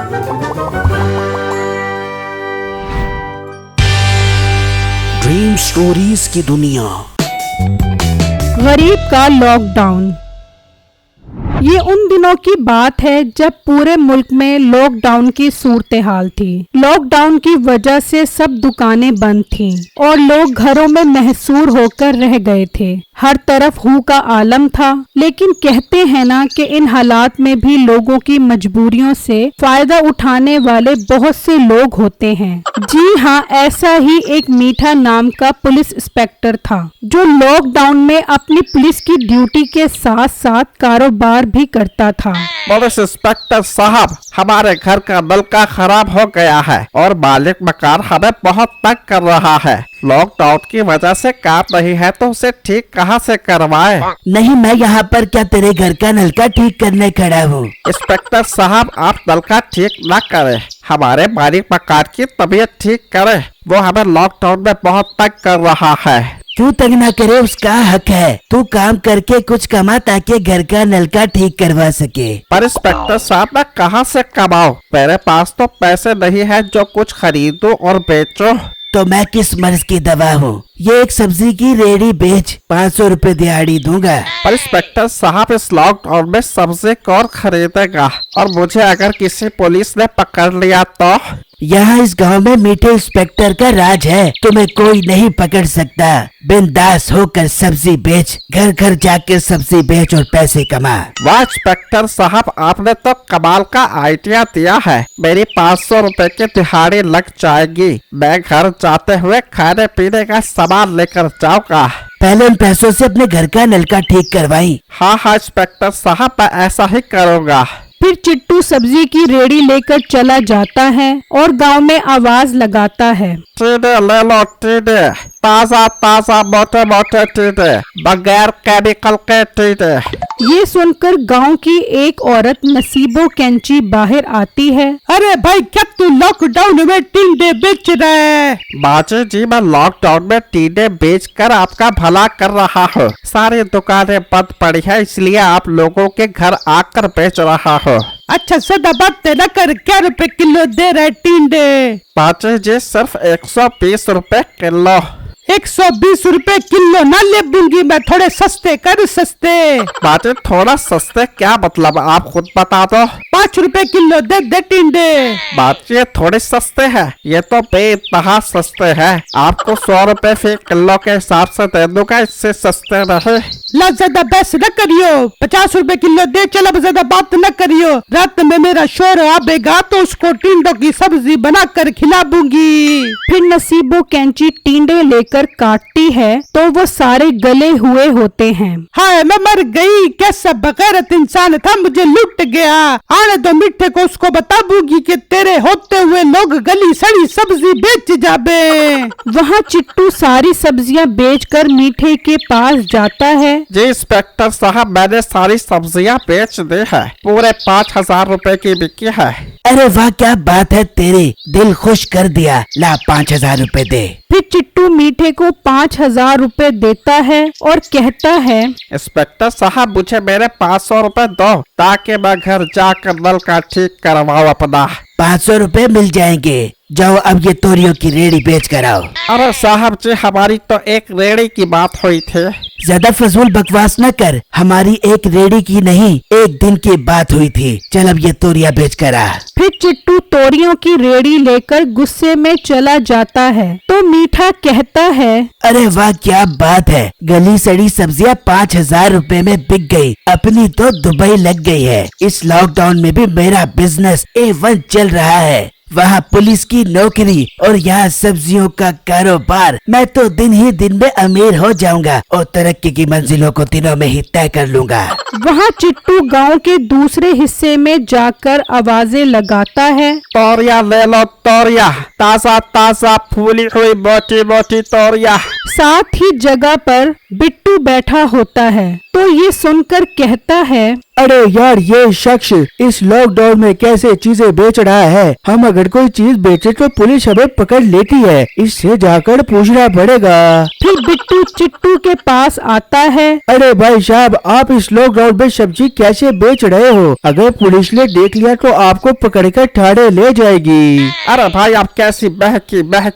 Dream stories की दुनिया। गरीब का लॉकडाउन। ये उन दिनों की बात है जब पूरे मुल्क में लॉकडाउन की सूरत हाल थी। लॉकडाउन की वजह से सब दुकानें बंद थीं और लोग घरों में महसूर होकर रह गए थे। हर तरफ हू का आलम था, लेकिन कहते हैं ना कि इन हालात में भी लोगों की मजबूरियों से फायदा उठाने वाले बहुत से लोग होते हैं। जी हाँ, ऐसा ही एक मीठा नाम का पुलिस इंस्पेक्टर था जो लॉकडाउन में अपनी पुलिस की ड्यूटी के साथ साथ कारोबार भी करता था। पुलिस इंस्पेक्टर साहब, हमारे घर का नलका खराब हो गया है और मालिक मकान हमें बहुत तंग कर रहा है। लॉकडाउन की वजह से काम नहीं है तो उसे ठीक कहाँ से करवाएं? नहीं, मैं यहाँ पर क्या तेरे घर का नलका ठीक करने खड़ा हूँ। इंस्पेक्टर साहब, आप नलका ठीक न करें, हमारे मालिक मकान की तबीयत ठीक करें। वो हमें लॉकडाउन में बहुत तंग कर रहा है। क्यों तंग ना करे, उसका हक है। तू काम करके कुछ कमा ताकि घर का नलका ठीक करवा सके। पर इंस्पेक्टर साहब, मैं कहाँ से कमाऊं? मेरे पास तो पैसे नहीं है जो कुछ खरीदूं और बेचूं। तो मैं किस मर्ज की दवा हूँ? ये एक सब्जी की रेडी बेच, 500 रुपए दिहाड़ी दूंगा। पर इंस्पेक्टर साहब, इस लॉकडाउन में सब्जी कौन खरीदेगा? और मुझे अगर किसी पुलिस ने पकड़ लिया तो? यहाँ इस गांव में मीठे इंस्पेक्टर का राज है, तुम्हें कोई नहीं पकड़ सकता। बिंदास होकर सब्जी बेच, घर घर जाकर सब्जी बेच और पैसे कमा। वाह इंस्पेक्टर साहब, आपने तो कमाल का आइडिया दिया है। मेरी 500 रुपए की दिहाड़ी लग जाएगी। मैं घर जाते हुए खाने पीने का सामान लेकर जाऊंगा। पहले उन पैसों से अपने घर का नलका ठीक करवाई। हाँ इंस्पेक्टर साहब, मैं ऐसा ही करूँगा। फिर चिट्टू सब्जी की रेडी लेकर चला जाता है और गांव में आवाज लगाता है, टीडे ले लो टीडे, ताजा ताजा मोटे मोटे टीडे, बगैर केमिकल के टीडे। ये सुनकर गांव की एक औरत नसीबो कैंची बाहर आती है। अरे भाई, क्या तू लॉकडाउन में टिंडे बेच रहा है? बाजी जी, मैं लॉकडाउन में टीडे बेचकर आपका भला कर रहा हूँ। सारी दुकानें बंद पड़ी है, इसलिए आप लोगों के घर आकर बेच रहा हूँ। अच्छा, सदा बात न कर, क्या रुपए किलो दे रहा है टिंडे? बाजी जी, सिर्फ 120 रुपए किलो। 120 रुपए किलो ना ले दूंगी मैं, थोड़े सस्ते कर, सस्ते। बाजी, थोड़ा सस्ते क्या मतलब, आप खुद बता दो। 5 रुपए किलो दे दे टिंडे। बाजी, ये थोड़े सस्ते हैं, ये तो बेइंतहा सस्ते हैं। आपको 100 रुपए फी किलो के हिसाब से दे दूंगा, इससे सस्ते नहीं। ला, ज्यादा बहस न करियो, 50 रुपए किलो दे, चलो ज्यादा बात न करियो। रात में मेरा शोर आवेगा तो उसको टिंडों की सब्जी बनाकर खिला दूंगी। फिर नसीबो कैंची टिंडे लेकर काटती है तो वो सारे गले हुए होते हैं। हाय, मैं मर गई, कैसा बगैरत इंसान था, मुझे लूट गया। आने दो मिठे को, उसको बता दूंगी कि तेरे होते हुए लोग गली सड़ी सब्जी बेच जाबे। वहाँ चिट्टू सारी सब्जियाँ बेचकर मीठे के पास जाता है। जी इंस्पेक्टर साहब, मैंने सारी सब्जियां बेच दी है, पूरे 5000 रुपए की बिकी है। अरे वाह, क्या बात है तेरी, दिल खुश कर दिया। ला, 5000 रुपए दे। फिर चिट्टू मीठे को 5000 रुपए देता है और कहता है, इंस्पेक्टर साहब, मुझे मेरे 500 रुपए दो ताकि मैं घर जाकर नल का ठीक करवाऊँ अपना। 500 रुपए मिल जाएंगे। जाओ अब ये तोरियों की रेडी बेच कर आओ। अरे साहब जी, हमारी तो एक रेड़ी की बात हुई थी। ज्यादा फजूल बकवास न कर, हमारी एक रेडी की नहीं, एक दिन की बात हुई थी। चल अब ये तोरिया बेच कर आ। फिर चिट्टू तोरियों की रेडी लेकर गुस्से में चला जाता है तो मीठा कहता है, अरे वाह, क्या बात है, गली सड़ी सब्जियां 5000 रुपए में बिक गई। अपनी तो दुबई लग गई है। इस लॉकडाउन में भी मेरा बिजनेस A1 चल रहा है। वहाँ पुलिस की नौकरी और यहाँ सब्जियों का कारोबार। मैं तो दिन ही दिन में अमीर हो जाऊंगा और तरक्की की मंजिलों को दिनों में ही तय कर लूंगा। वहाँ चिट्टू गांव के दूसरे हिस्से में जाकर आवाजें लगाता है, तोरिया ले लो तोरिया, ताजा ताजा फूली हुई मोटी मोटी तोरिया। साथ ही जगह पर बिट्टू बैठा होता है तो ये सुनकर कहता है, अरे यार, ये शख्स इस लॉकडाउन में कैसे चीजें बेच रहा है। हम अगर कोई चीज बेचे तो पुलिस हमें पकड़ लेती है, इससे जाकर पूछना पड़ेगा। फिर बिट्टू चिट्टू के पास आता है। अरे भाई साहब, आप इस लॉकडाउन में सब्जी कैसे बेच रहे हो? अगर पुलिस ने देख लिया तो आपको पकड़कर थाने ले जाएगी। अरे भाई, आप कैसी बहक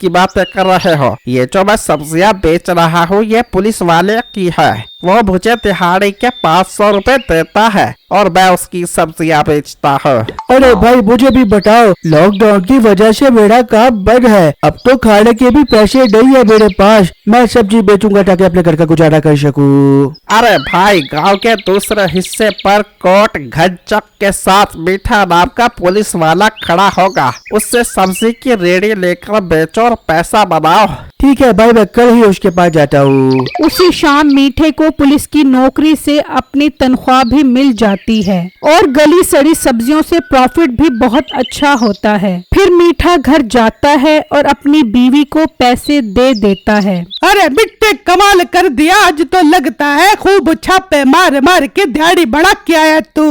की बातें कर रहे हो? ये जो मैं सब्जियां बेच रहा हूँ ये पुलिस वाले की है। वो मुझे दिहाड़ी के 500 रुपए देता है और मैं उसकी सब्जियां बेचता हूँ। अरे भाई, मुझे भी बताओ, लॉकडाउन की वजह से मेरा काम बंद है। अब तो खाने के भी पैसे नहीं है मेरे पास। मैं सब्जी बेचूंगा ताकि अपने घर का गुजारा कर सकूं। अरे भाई, गांव के दूसरे हिस्से पर कोट घनचक के साथ मीठा नाम का पुलिस वाला खड़ा होगा। उससे सब्जी की रेडी लेकर बेचो और पैसा बनाओ। ठीक है भाई, मैं कल ही उसके पास जाता हूँ। उसी शाम मीठे को पुलिस की नौकरी से अपनी तनख्वाह भी मिल जाती है और गली सड़ी सब्जियों से प्रॉफिट भी बहुत अच्छा होता है। फिर मीठा घर जाता है और अपनी बीवी को पैसे दे देता है। अरे बिट्टे, कमाल कर दिया। आज तो लगता है खूब छापे मार मार के दिहाड़ी बढ़ा के आया तू।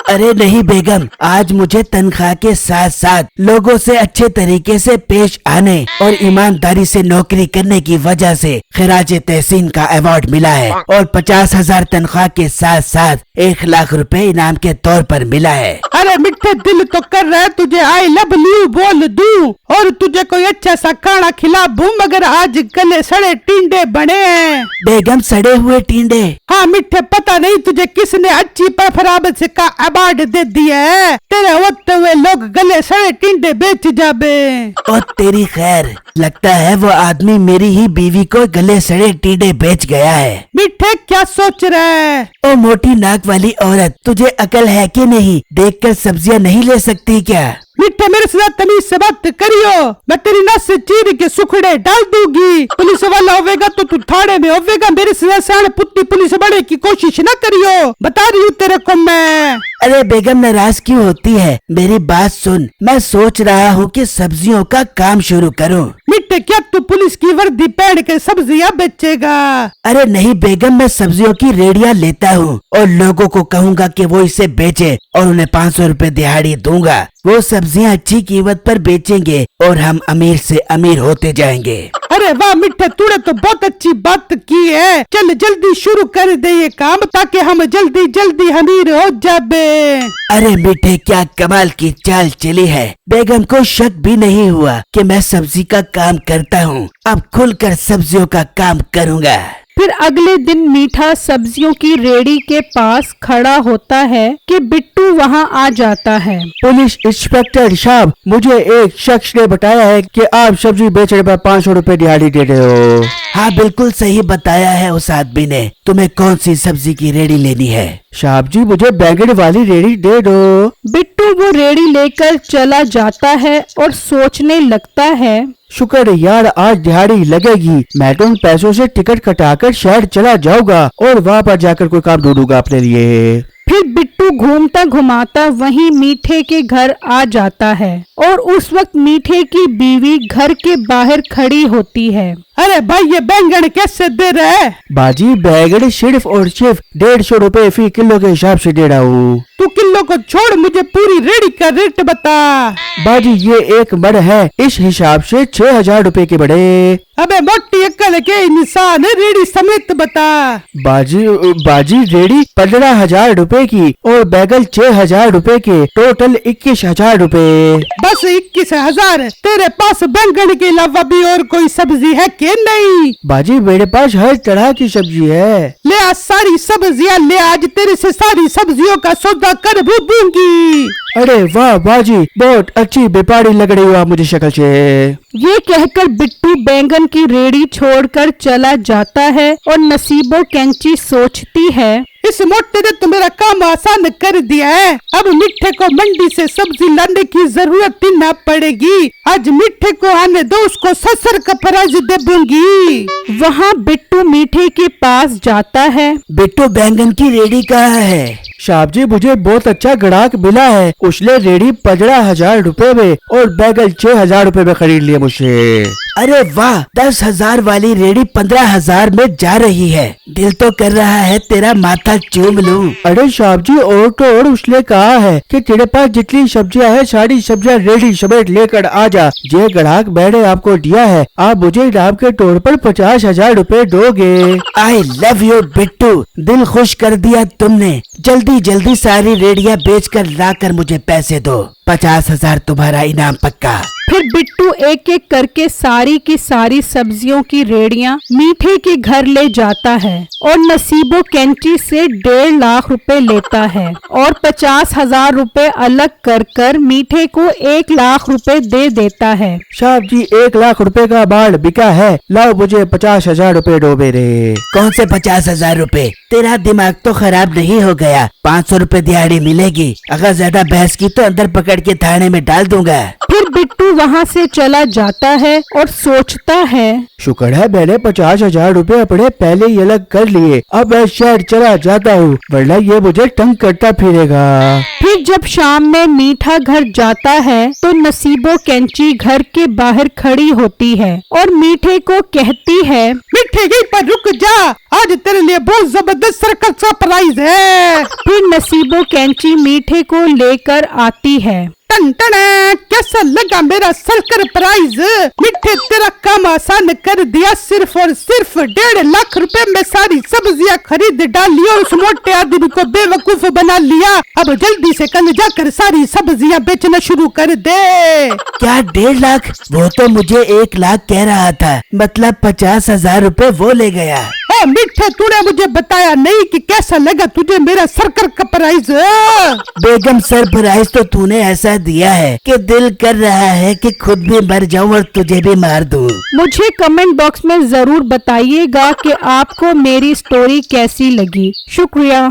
अरे नहीं बेगम, आज मुझे तनख्वाह के साथ साथ लोगों से अच्छे तरीके से पेश आने और ईमानदारी से नौकरी करने की वजह से खिराजे तहसीन का अवार्ड मिला है और 50,000 तनख्वाह के साथ साथ 1 लाख रुपए इनाम के तौर पर मिला है। अरे मिठ्ठे, दिल तो कर रहा है तुझे आई लव यू बोल दूं और तुझे कोई अच्छा सा खाना खिला दूं, मगर आज गले सड़े टिंडे बने हैं। बेगम, सड़े हुए टिंडे? हाँ मिठ्ठे, पता नहीं तुझे किसने अच्छी परफॉर्मेंस का अवार्ड दे दिया है। तेरे होते हुए लोग गले सड़े टिंडे बेच जाबे। और तेरी खैर, लगता है वो आदमी मेरी ही बीवी को गले सड़े टिंडे बेच गया है। मिठ्ठे, क्या सोच रहा है? ओ मोटी नाक वाली औरत, तुझे अकल है कि नहीं? देखकर सब्जियां नहीं ले सकती क्या? मिठ्ठे, मेरे साथ तमीज से बात करियो, मैं तेरी नस से चीर के सुखड़े डाल दूंगी। पुलिस वाला होवेगा तो तू थाने में होवेगा। मेरे से साढ़े पुत्ती पुलिस बने की कोशिश न करियो, बता रही हूँ तेरे को मैं। अरे बेगम, नाराज क्यों होती है? मेरी बात सुन, मैं सोच रहा हूँ कि सब्जियों का काम शुरू करूँ। मिठ्ठे, क्या तू पुलिस की वर्दी पहन के सब्जियां बेचेगा? अरे नहीं बेगम, मैं सब्जियों की रेडियां लेता हूँ और लोगों को कहूँगा कि वो इसे बेचे और उन्हें 500 रुपए दिहाड़ी दूंगा। वो सब्जियां अच्छी कीमत पर बेचेंगे और हम अमीर से अमीर होते जाएंगे। अरे वाह मिठ्ठे, तूने तो बहुत अच्छी बात की है। चल जल्दी शुरू कर दे ये काम ताकि हम जल्दी जल्दी अमीर हो जाबे। अरे मीठे, क्या कमाल की चाल चली है। बेगम को शक भी नहीं हुआ कि मैं सब्जी का काम करता हूँ। अब खुलकर सब्जियों का काम करूँगा। फिर अगले दिन मीठा सब्जियों की रेडी के पास खड़ा होता है कि बिट्टू वहाँ आ जाता है। पुलिस इंस्पेक्टर साहब, मुझे एक शख्स ने बताया है कि आप सब्जी बेचने पर 500 रुपए दिहाड़ी दे रहे हो। हाँ, बिल्कुल सही बताया है उस आदमी ने। तुम्हें कौन सी सब्जी की रेडी लेनी है? साहब जी, मुझे बैंगन वाली रेडी दे दो। बिट्टू वो रेडी लेकर चला जाता है और सोचने लगता है, शुक्र है यार, आज दिहाड़ी लगेगी। मैं तो उन पैसों से टिकट कटाकर शहर चला जाऊंगा और वहाँ पर जाकर कोई काम ढूंढूंगा अपने लिए। फिर बिट्टू घूमता घुमाता वहीं मीठे के घर आ जाता है और उस वक्त मीठे की बीवी घर के बाहर खड़ी होती है। अरे भाई, ये बैंगन कैसे दे रहा है? बाजी, बैंगन सिर्फ और सिर्फ 150 रुपए फी किलो के हिसाब से दे रहा हूँ। तू किलो को छोड़, मुझे पूरी रेडी का रेट बता। बाजी, ये एक मण है, इस हिसाब से 6,000 रुपए के बड़े। अबे मोटी अक्ल के इंसान, रेडी समेत बता। बाजी रेडी 15,000 रुपए की और बैगन 6,000 रुपए के, टोटल 21,000 रुपए। बस 21,000? तेरे पास बैंगन के अलावा भी और कोई सब्जी है कि नहीं? बाजी, मेरे पास हर तरह की सब्जी है। ले आज सारी सब्जियां ले, आज तेरे से सारी सब्जियों का सौदा कर दूंगी। अरे वाह बाजी, बहुत अच्छी व्यापारी लग रही हो आप मुझे शक्ल से। ये कहकर बिट्टू बैंगन की रेडी छोड़कर चला जाता है और नसीबो कैंची सोचती है, इस मोटे ने तो मेरा काम आसान कर दिया है। अब मिठ्ठे को मंडी से सब्जी लाने की जरूरत ही न पड़ेगी। आज मिठ्ठे को आने दो, उसको ससर का प्राइज दे दूंगी। वहाँ बिट्टू मीठे के पास जाता है। बिट्टू, बैंगन की रेडी कहाँ है? साहब जी, मुझे बहुत अच्छा ग्राहक मिला है। उसने रेडी 15,000 रुपए में और बैगन 6,000 रुपए में खरीद लिया मुझसे। अरे वाह, 10,000 वाली रेडी 15,000 में जा रही है। दिल तो कर रहा है तेरा माथा चूम लूं। अरे साहब जी, और तो और उसने कहा है कि तेरे पास जितनी सब्जियां है सारी सब्जियां रेडी समेत लेकर आ जा। ये ग्राहक मैंने आपको दिया है, आप मुझे इनाम के तौर पर 50,000 रुपए दोगे। आई लव यू बिट्टू, दिल खुश कर दिया तुमने। जल्दी जल्दी सारी रेडियां बेचकर लाकर मुझे पैसे दो। 50,000 तुम्हारा इनाम पक्का। फिर बिट्टू एक एक करके सारी की सारी सब्जियों की रेड़ियां मीठे के घर ले जाता है और नसीबो कैंची से 1.5 लाख रुपए लेता है और 50,000 रुपए अलग कर कर मीठे को 1 लाख रुपए दे देता है। साहब जी, 1 लाख रुपए का बाढ़ बिका है, लाओ मुझे 50,000 रुपए दो मेरे। कौन से 50,000 रुपए? तेरा दिमाग तो खराब नहीं हो गया? 500 रुपए दिहाड़ी मिलेगी। अगर ज्यादा बहस की तो अंदर पकड़ के थाने में डाल दूंगा। फिर बिट्टू वहाँ से चला जाता है और सोचता है, शुक्र है मैंने 50,000 रुपए अपने पहले ही अलग कर लिए। अब मैं शहर चला जाता हूँ, वरना ये मुझे तंग करता फिरेगा। फिर जब शाम में मीठा घर जाता है तो नसीबो कैंची घर के बाहर खड़ी होती है और मीठे को कहती है, मिठे गई पर रुक जा, आज तेरे लिए बहुत जबरदस्त सर्कस सरप्राइज है। फिर नसीबो कैंची मीठे को लेकर आती है। टन टन, कैसा लगा मेरा सरप्राइज? मिठे, तेरा काम आसान कर दिया। सिर्फ और सिर्फ 1.5 लाख रुपए में सारी सब्जियां खरीद डाली और उस मोटे आदमी को बेवकूफ बना लिया। अब जल्दी से कल जाकर सारी सब्जियां बेचना शुरू कर दे। क्या 1.5 लाख? वो तो मुझे 1 लाख कह रहा था, मतलब 50,000 रुपए वो ले गया। मिठे, तूने मुझे बताया नहीं कि कैसा लगा तुझे मेरा सरप्राइज? बेगम, सरप्राइज तो तूने ऐसा दिया है कि दिल कर रहा है कि खुद भी मर जाऊं और तुझे भी मार दूं। मुझे कमेंट बॉक्स में जरूर बताइएगा कि आपको मेरी स्टोरी कैसी लगी। शुक्रिया।